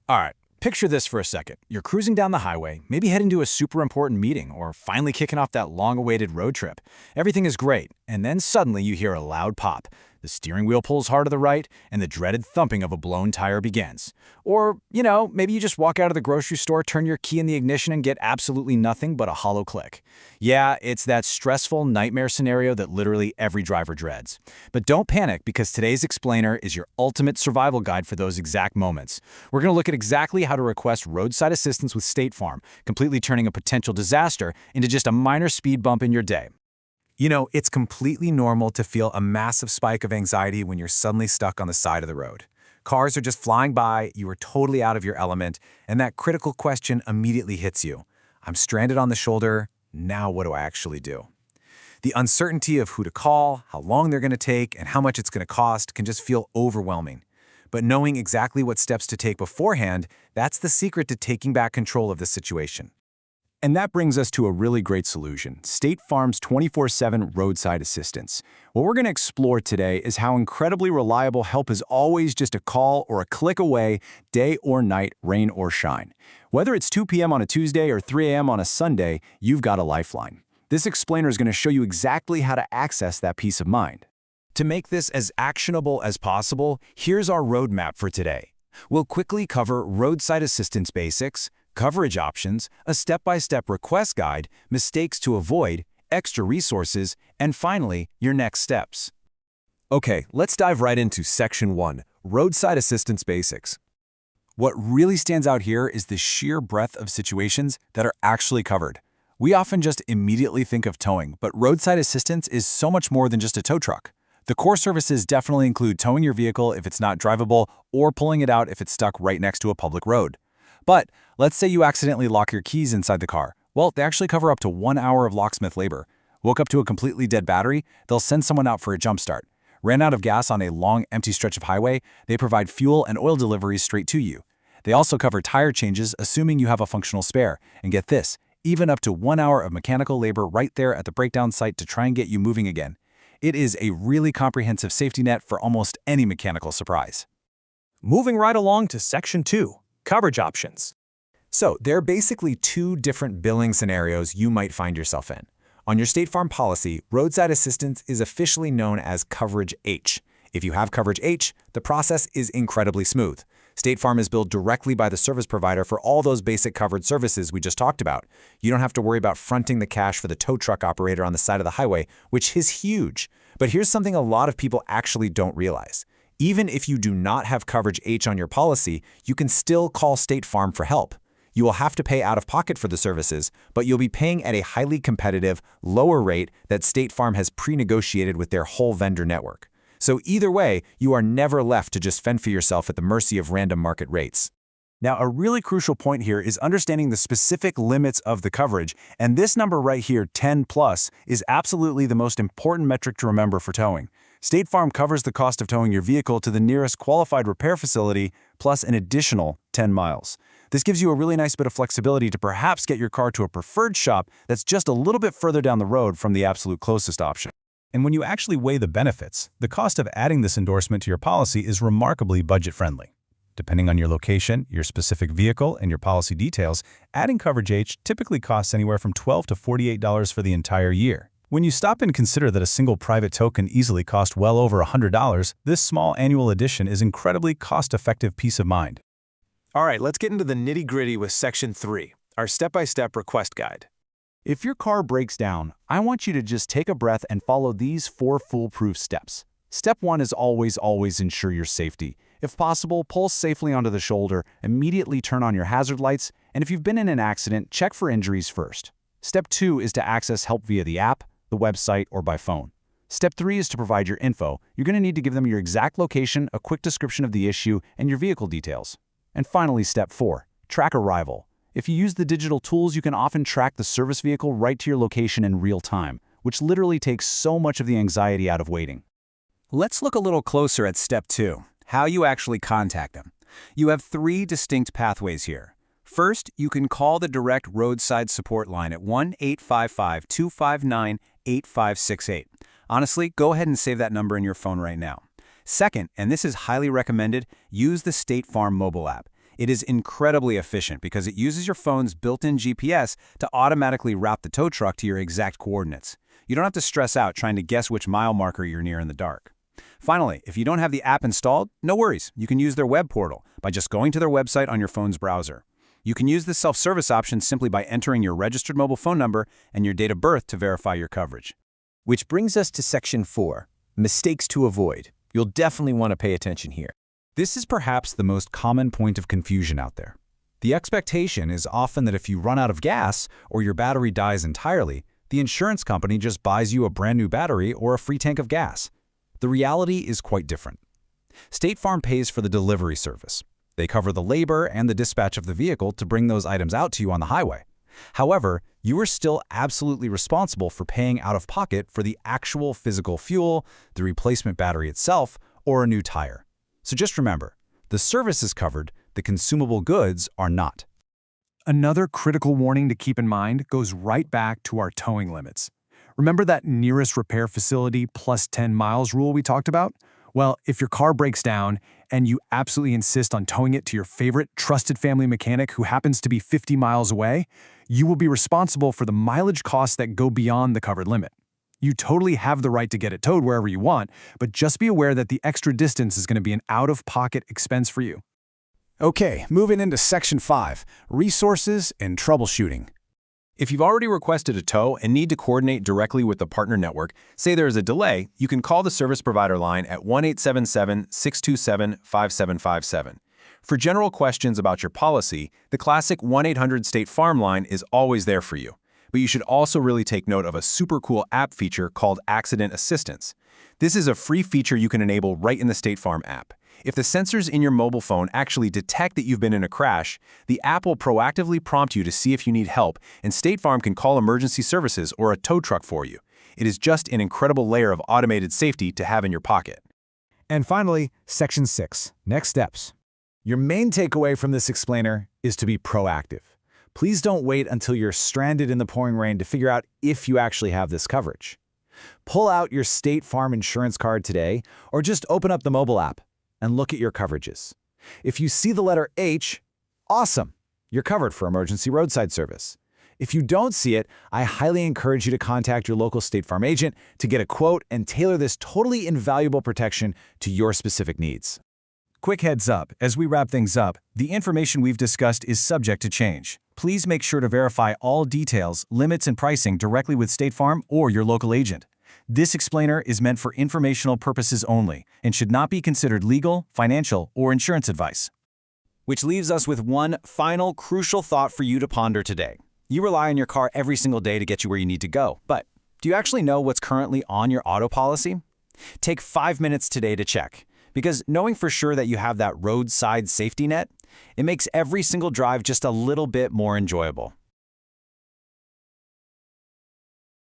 All right, picture this for a second. You're cruising down the highway, maybe heading to a super important meeting or finally kicking off that long-awaited road trip. Everything is great, and then suddenly you hear a loud pop. The steering wheel pulls hard to the right, and the dreaded thumping of a blown tire begins. Or, maybe you just walk out of the grocery store, turn your key in the ignition, and get absolutely nothing but a hollow click. Yeah, it's that stressful nightmare scenario that literally every driver dreads. But don't panic, because today's explainer is your ultimate survival guide for those exact moments. We're going to look at exactly how to request roadside assistance with State Farm, completely turning a potential disaster into just a minor speed bump in your day. It's completely normal to feel a massive spike of anxiety when you're suddenly stuck on the side of the road. Cars are just flying by, you are totally out of your element, and that critical question immediately hits you. I'm stranded on the shoulder, now what do I actually do? The uncertainty of who to call, how long they're going to take, and how much it's going to cost can just feel overwhelming. But knowing exactly what steps to take beforehand, that's the secret to taking back control of the situation. And that brings us to a really great solution, State Farm's 24/7 roadside assistance. What we're going to explore today is how incredibly reliable help is always just a call or a click away, day or night, rain or shine. Whether it's 2 p.m. on a Tuesday or 3 a.m. on a Sunday, you've got a lifeline. This explainer is going to show you exactly how to access that peace of mind. To make this as actionable as possible, here's our roadmap for today. We'll quickly cover roadside assistance basics, coverage options, a step-by-step request guide, mistakes to avoid, extra resources, and finally, your next steps. Okay, let's dive right into Section 1, Roadside Assistance Basics. What really stands out here is the sheer breadth of situations that are actually covered. We often just immediately think of towing, but roadside assistance is so much more than just a tow truck. The core services definitely include towing your vehicle if it's not drivable or pulling it out if it's stuck right next to a public road. But let's say you accidentally lock your keys inside the car. Well, they actually cover up to 1 hour of locksmith labor. Woke up to a completely dead battery, they'll send someone out for a jump start. Ran out of gas on a long, empty stretch of highway, they provide fuel and oil deliveries straight to you. They also cover tire changes, assuming you have a functional spare. And get this, even up to 1 hour of mechanical labor right there at the breakdown site to try and get you moving again. It is a really comprehensive safety net for almost any mechanical surprise. Moving right along to Section 2, Coverage Options. So, there are basically two different billing scenarios you might find yourself in. On your State Farm policy, roadside assistance is officially known as Coverage H. If you have Coverage H, the process is incredibly smooth. State Farm is billed directly by the service provider for all those basic covered services we just talked about. You don't have to worry about fronting the cash for the tow truck operator on the side of the highway, which is huge. But here's something a lot of people actually don't realize. Even if you do not have Coverage H on your policy, you can still call State Farm for help. You will have to pay out of pocket for the services, but you'll be paying at a highly competitive, lower rate that State Farm has pre-negotiated with their whole vendor network. So either way, you are never left to just fend for yourself at the mercy of random market rates. Now, a really crucial point here is understanding the specific limits of the coverage, and this number right here, 10 plus, is absolutely the most important metric to remember for towing. State Farm covers the cost of towing your vehicle to the nearest qualified repair facility, plus an additional 10 miles. This gives you a really nice bit of flexibility to perhaps get your car to a preferred shop that's just a little bit further down the road from the absolute closest option. And when you actually weigh the benefits, the cost of adding this endorsement to your policy is remarkably budget-friendly. Depending on your location, your specific vehicle, and your policy details, adding Coverage H typically costs anywhere from $12 to $48 for the entire year. When you stop and consider that a single private tow can easily cost well over $100, this small annual addition is incredibly cost-effective peace of mind. All right, let's get into the nitty-gritty with Section 3, our step-by-step request guide. If your car breaks down, I want you to just take a breath and follow these 4 foolproof steps. Step 1 is always ensure your safety. If possible, pull safely onto the shoulder, immediately turn on your hazard lights, and if you've been in an accident, check for injuries first. Step 2 is to access help via the app, the website, or by phone. Step 3 is to provide your info. You're going to need to give them your exact location, a quick description of the issue, and your vehicle details. And finally, Step 4, track arrival. If you use the digital tools, you can often track the service vehicle right to your location in real time, which literally takes so much of the anxiety out of waiting. Let's look a little closer at Step 2, how you actually contact them. You have 3 distinct pathways here. First, you can call the direct roadside support line at 1-855-259-8568. Honestly, go ahead and save that number in your phone right now. Second, and this is highly recommended, use the State Farm mobile app. It is incredibly efficient because it uses your phone's built-in GPS to automatically route the tow truck to your exact coordinates. You don't have to stress out trying to guess which mile marker you're near in the dark. Finally, if you don't have the app installed, no worries. You can use their web portal by just going to their website on your phone's browser. You can use the self-service option simply by entering your registered mobile phone number and your date of birth to verify your coverage. Which brings us to Section 4, Mistakes to Avoid. You'll definitely want to pay attention here. This is perhaps the most common point of confusion out there. The expectation is often that if you run out of gas or your battery dies entirely, the insurance company just buys you a brand new battery or a free tank of gas. The reality is quite different. State Farm pays for the delivery service. They cover the labor and the dispatch of the vehicle to bring those items out to you on the highway. However, you are still absolutely responsible for paying out of pocket for the actual physical fuel, the replacement battery itself, or a new tire. So just remember, the service is covered, the consumable goods are not. Another critical warning to keep in mind goes right back to our towing limits. Remember that nearest repair facility plus 10 miles rule we talked about? Well, if your car breaks down and you absolutely insist on towing it to your favorite trusted family mechanic who happens to be 50 miles away, you will be responsible for the mileage costs that go beyond the covered limit. You totally have the right to get it towed wherever you want, but just be aware that the extra distance is going to be an out-of-pocket expense for you. Okay, moving into Section 5, Resources and Troubleshooting. If you've already requested a tow and need to coordinate directly with the partner network, say there is a delay, you can call the service provider line at 1-877-627-5757. For general questions about your policy, the classic 1-800-STATE FARM line is always there for you. But you should also really take note of a super cool app feature called Accident Assistance. This is a free feature you can enable right in the State Farm app. If the sensors in your mobile phone actually detect that you've been in a crash, the app will proactively prompt you to see if you need help, and State Farm can call emergency services or a tow truck for you. It is just an incredible layer of automated safety to have in your pocket. And finally, Section 6, Next Steps. Your main takeaway from this explainer is to be proactive. Please don't wait until you're stranded in the pouring rain to figure out if you actually have this coverage. Pull out your State Farm insurance card today, or just open up the mobile app and look at your coverages. If you see the letter H, awesome, you're covered for emergency roadside service. If you don't see it, I highly encourage you to contact your local State Farm agent to get a quote and tailor this totally invaluable protection to your specific needs. Quick heads up, as we wrap things up, the information we've discussed is subject to change. Please make sure to verify all details, limits, and pricing directly with State Farm or your local agent. This explainer is meant for informational purposes only and should not be considered legal, financial, or insurance advice. Which leaves us with one final crucial thought for you to ponder today. You rely on your car every single day to get you where you need to go, but do you actually know what's currently on your auto policy? Take 5 minutes today to check, because knowing for sure that you have that roadside safety net, it makes every single drive just a little bit more enjoyable.